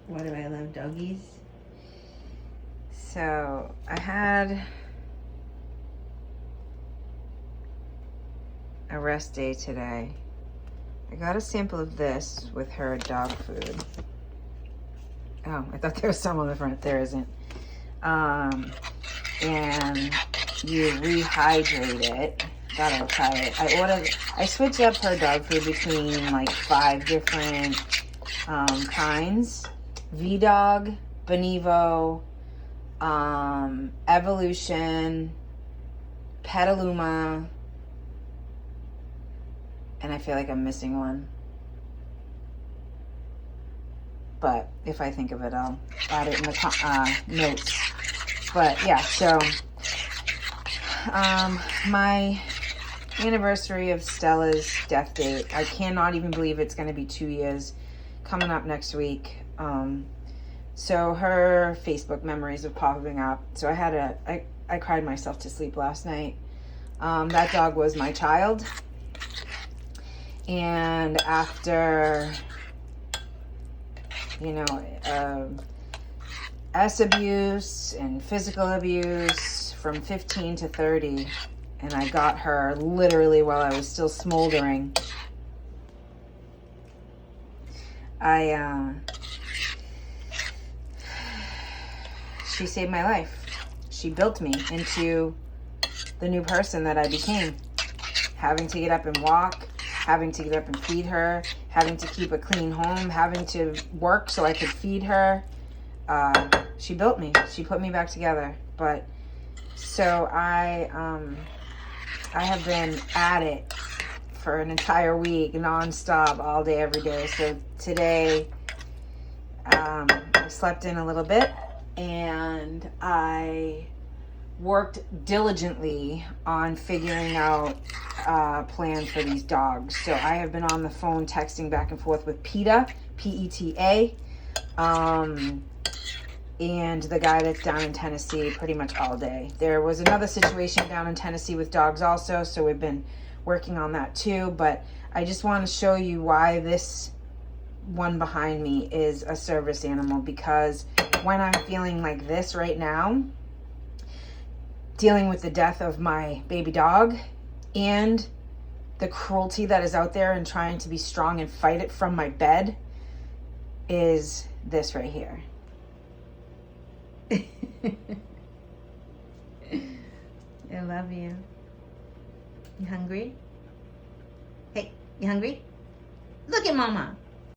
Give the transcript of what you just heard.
Why do I love doggies? So I had a rest day today. I got a sample of this with her dog food. Oh, I thought there was some on the front. There isn't. And you rehydrate it. Thought I'd try it. I switched up her dog food between like 5 different kinds. V-Dog, Benevo, Evolution, Petaluma, and I feel like I'm missing one. But if I think of it, I'll add it in the notes. But yeah, so my anniversary of Stella's death date, I cannot even believe it's going to be 2 years coming up next week. So her Facebook memories are popping up. So I cried myself to sleep last night. That dog was my child. And after, S abuse and physical abuse from 15 to 30, and I got her literally while I was still smoldering. She saved my life. She built me into the new person that I became. Having to get up and walk, having to get up and feed her, having to keep a clean home, having to work so I could feed her. She built me. She put me back together. But so I have been at it for an entire week, nonstop, all day, every day. So today, I slept in a little bit, and I worked diligently on figuring out a plan for these dogs. So I have been on the phone texting back and forth with PETA, P-E-T-A, and the guy that's down in Tennessee pretty much all day. There was another situation down in Tennessee with dogs also, so we've been working on that too. But I just want to show you why this one behind me is a service animal, because when I'm feeling like this right now, dealing with the death of my baby dog and the cruelty that is out there and trying to be strong and fight it from my bed, is this right here. I love you. You hungry? Hey, you hungry? Look at Mama.